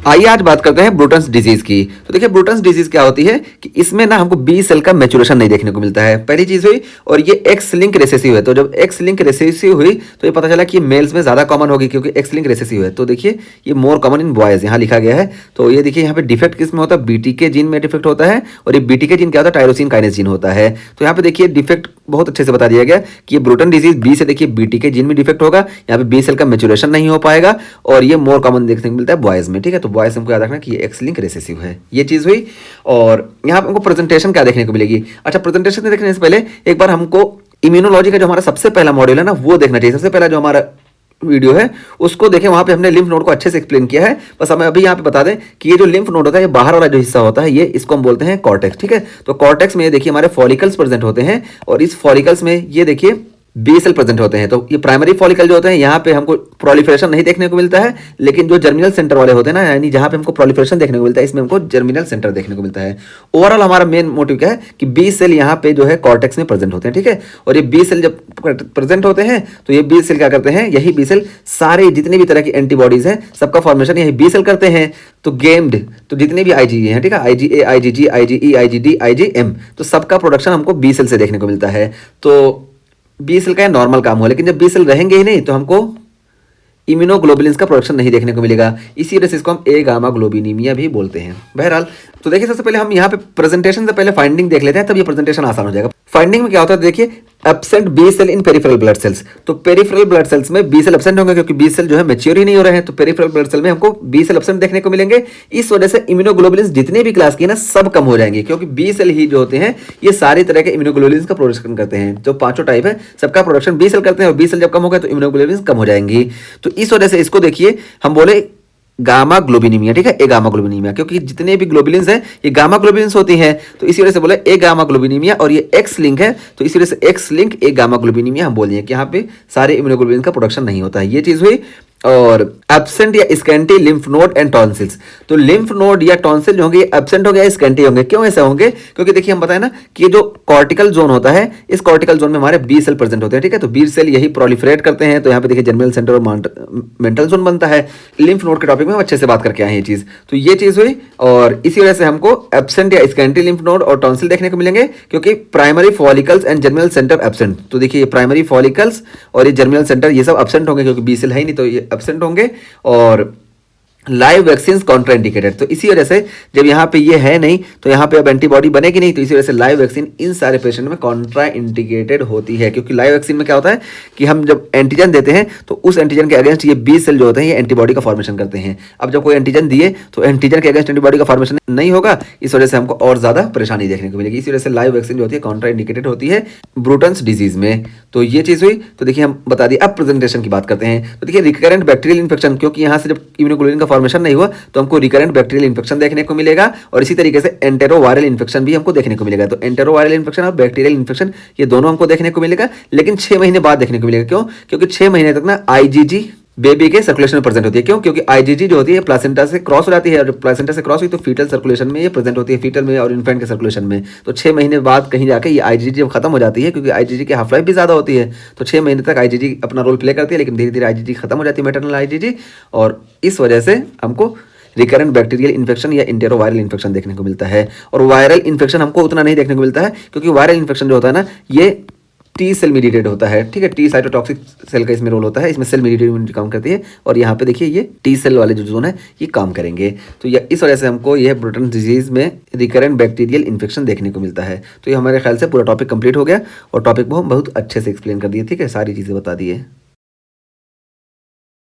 आइए आज बात करते हैं ब्रूटन्स डिजीज की। तो देखिए ब्रूटन्स डिजीज क्या होती है कि इसमें ना हमको बी सेल का मैच्योरेशन नहीं देखने को मिलता है, पहली चीज हुई। और ये एक्स लिंक रेसेसिव है, तो जब एक्स लिंक रेसेसिव हुई तो ये पता चला कि मेल्स में ज्यादा कॉमन होगी क्योंकि एक्स लिंक रेसेसिव है। तो देखिए ये मोर कॉमन इन बॉयज यहाँ लिखा गया है। तो ये देखिए यहाँ पे डिफेक्ट किस में होता है, बीटीके जीन में डिफेक्ट होता है। और ये बीटीके जीन क्या होता है, टायरोसिन काइनेस जीन होता है। तो यहाँ पे देखिए डिफेक्ट बहुत अच्छे से बता दिया गया कि ये ब्रूटन डिजीज बी से देखिए बीटीके जीन में डिफेक्ट होगा, यहाँ पे बी सेल का मैच्योरेशन नहीं हो पाएगा और ये मोर कॉमन देखने को मिलता है बॉयज में। ठीक है, तो बॉयज हमको याद रखना कि ये एक्स लिंक रेसेसिव है, ये चीज हुई। और यहाँ पे हमको प्रेजेंटेशन क्या देखने को मिलेगी। अच्छा, प्रेजेंटेशन देखने से पहले एक बार हमको इम्यूनोलॉजी का जो हमारा सबसे पहला मॉड्यूल है ना वो देखना चाहिए। सबसे पहला जो हमारा वीडियो है उसको देखें, वहां पे हमने लिम्फ नोड को अच्छे से एक्सप्लेन किया है। बस हमें अभी यहाँ पे बता दें कि ये जो लिम्फ नोड होता है, ये बाहर वाला जो हिस्सा होता है, ये इसको हम बोलते हैं कॉर्टेक्स। ठीक है, तो कॉर्टेक्स में देखिए हमारे फॉलिकल्स प्रेजेंट होते हैं और इस फॉलिकल्स में ये देखिए बी सेल प्रेजेंट होते हैं। तो ये प्राइमरी फॉलिकल जो होते हैं यहाँ पे हमको प्रोलिफरेशन नहीं देखने को मिलता है, लेकिन जो जर्मिनल सेंटर वाले होते हैं ना, यानी जहाँ पे हमको प्रोलिफरेशन देखने को मिलता है, इसमें हमको जर्मिनल सेंटर देखने को मिलता है। ओवरऑल हमारा मेन मोटिव क्या है कि बी सेल यहाँ पे जो है कॉर्टेक्स में प्रेजेंट होते हैं। ठीक है, और ये बी सेल जब प्रेजेंट होते हैं तो ये बी सेल क्या करते हैं, यही बी सेल सारे जितने भी तरह की एंटीबॉडीज हैं सबका फॉर्मेशन यही बी सेल करते हैं। तो गेम्ड, तो जितने भी आईजीई हैं, ठीक है, IgA, IgG, IgE, IgD, IgM, तो सबका प्रोडक्शन हमको बी सेल से देखने को मिलता है। तो बी सेल का नॉर्मल काम हो, लेकिन जब बी सेल रहेंगे ही नहीं तो हमको इम्यूनोग्लोबुलिन्स का प्रोडक्शन नहीं देखने को मिलेगा। इसी वजह से इसको हम ए गामा ग्लोबिनीमिया भी बोलते हैं। बहरहाल तो देखिए सबसे पहले हम यहाँ पे प्रेजेंटेशन से पहले फाइंडिंग देख लेते हैं, तब ये प्रेजेंटेशन आसान हो जाएगा। फाइंडिंग में क्या होता है, देखिए एब्सेंट बी सेल इन पेरिफेरल ब्लड सेल्स। तो पेरिफेरल ब्लड सेल्स में बी सेल एब्सेंट होंगे क्योंकि बी सेल जो है मैच्योर ही नहीं हो रहे हैं। तो पेरिफेरल ब्लड सेल में हमको बी सेल एब्सेंट देखने को मिलेंगे। इस वजह से इम्यूनोग्लोबुलिन्स जितने भी क्लास की है ना सब कम हो जाएंगे, क्योंकि बी सेल ही जो होते हैं ये सारी तरह के इम्यूनोग्लोबुलिन्स का प्रोडक्शन करते हैं। जो पांचों टाइप है सबका प्रोडक्शन बी सेल करते हैं और बी सेल जब कम हो गए तो इम्यूनोग्लोबुलिन्स कम हो जाएंगी। तो इस वजह से इसको देखिए हम बोले गामा ग्लोबिनीमिया। ठीक है, ए गामा ग्लोबिनीमिया, क्योंकि जितने भी ग्लोबुलिन्स हैं ये गामा ग्लोबुलिन्स होती हैं। तो इसी वजह से बोले ए गामा ग्लोबिनीमिया, और ये एक्स लिंक है तो इसी वजह से एक्स लिंक ए गामा ग्लोबिनीमिया हम बोल दिए कि यहाँ पे सारे इम्यूनोग्लोबुलिन का प्रोडक्शन नहीं होता है, ये चीज हुई। और एब्सेंट या scanty lymph node and tonsils. तो लिम्फ नोड या टॉन्सिल जो होंगे ये एब्सेंट हो गया, स्कैंटी होंगे। क्यों ऐसा होंगे, क्योंकि देखिए हम बताएं ना कि ये जो कॉर्टिकल जोन होता है, इस कॉर्टिकल जोन में हमारे बी सेल प्रेजेंट होते हैं। ठीक है, तो बी सेल यही प्रोलिफरेट करते हैं। तो यहाँ पे देखिए जर्मिनल सेंटर और मेंटल जोन बनता है। लिम्फ नोड के टॉपिक में हम अच्छे से बात करके आए हैं ये चीज। तो ये चीज हुई, और इसी वजह से हमको एब्सेंट या स्कैंटी लिम्फ नोड और टॉन्सिल देखने को मिलेंगे, क्योंकि primary follicles and germinal centre absent. तो देखिए ये प्राइमरी फॉलिकल्स और ये जर्मिनल सेंटर ये सब एब्सेंट होंगे, क्योंकि बी सेल है ही नहीं तो ये एब्सेंट होंगे। और लाइव वैक्सीन कॉन्ट्राइंडिकेटेड। तो इसी वजह से जब यहाँ पे ये है नहीं तो यहाँ पे अब एंटीबॉडी बनेगी नहीं, तो इसी वजह से लाइव वैक्सीन इन सारे पेशेंट में कॉन्ट्राइंडिकेटेड होती है। क्योंकि लाइव वैक्सीन में क्या होता है कि हम जब एंटीजन देते हैं तो उस एंटीजन के अगेंस्ट ये बी सेल जो होते हैं ये एंटीबॉडी का फॉर्मेशन करते हैं। अब जब कोई एंटीजन दिए तो एंटीजन के अगेंस्ट एंटीबॉडी का फॉर्मेशन नहीं होगा, इस वजह से हमको और ज्यादा परेशानी देखने को मिलेगी। इसी वजह से लाइव वैक्सीन जो होती है कॉन्ट्राइंडिकेटेड होती है ब्रूटन्स डिजीज में। तो ये चीज हुई। तो देखिए हम बता दिए, अब प्रेजेंटेशन की बात करते हैं। तो देखिए रिकरेंट बैक्टीरियल इन्फेक्शन, क्योंकि यहाँ से जब इम्यूनोग्लोबुलिन का फॉर्मेशन नहीं हुआ तो हमको रिकरेंट बैक्टीरियल इन्फेक्शन देखने को मिलेगा। और इसी तरीके से एंटेरोवायरल इन्फेक्शन भी हमको देखने को मिलेगा। तो एंटेरोवायरल इन्फेक्शन और बैक्टीरियल इन्फेक्शन ये दोनों हमको देखने को मिलेगा, लेकिन 6 महीने बाद देखने को मिलेगा। क्यों, क्योंकि 6 महीने तक ना आईजीजी बेबी के सर्कुलेशन में प्रेजेंट होती है। क्यों, क्योंकि आईजीजी जो होती है प्लासेंटा से क्रॉस हो जाती है, और प्लासेंटा से क्रॉस हुई तो फीटल सर्कुलेशन में ये प्रेजेंट होती है, फीटल में और इन्फेंट के सर्कुलेशन में। तो 6 महीने बाद कहीं जाके ये आईजीजी जब खत्म हो जाती है, क्योंकि आईजीजी की हाफ लाइफ भी ज्यादा होती है, तो 6 महीने तक आईजीजी अपना रोल प्ले करती है, लेकिन धीरे धीरे आईजीजी खत्म हो जाती है, मैटरनल आईजीजी। और इस वजह से हमको रिकरेंट बैक्टीरियल इन्फेक्शन या इंटेरोवायरल इन्फेक्शन देखने को मिलता है। और वायरल इन्फेक्शन हमको उतना नहीं देखने को मिलता है, क्योंकि वायरल इन्फेक्शन जो होता है ना ये टी सेल मीडिएटेड होता है। ठीक है, टी साइटोटॉक्सिक सेल का इसमें रोल होता है, इसमें सेल मीडिएटेड इम्यूनिटी काम करती है। और यहाँ पे देखिए ये टी सेल वाले जो जोन है ये काम करेंगे। तो इस वजह से हमको यह ब्रूटन डिजीज में रिकरेंट बैक्टीरियल इन्फेक्शन देखने को मिलता है। तो ये हमारे ख्याल से पूरा टॉपिक कंप्लीट हो गया, और टॉपिक को हम बहुत अच्छे से एक्सप्लेन कर दिए। ठीक है, सारी चीज़ें बता दिए।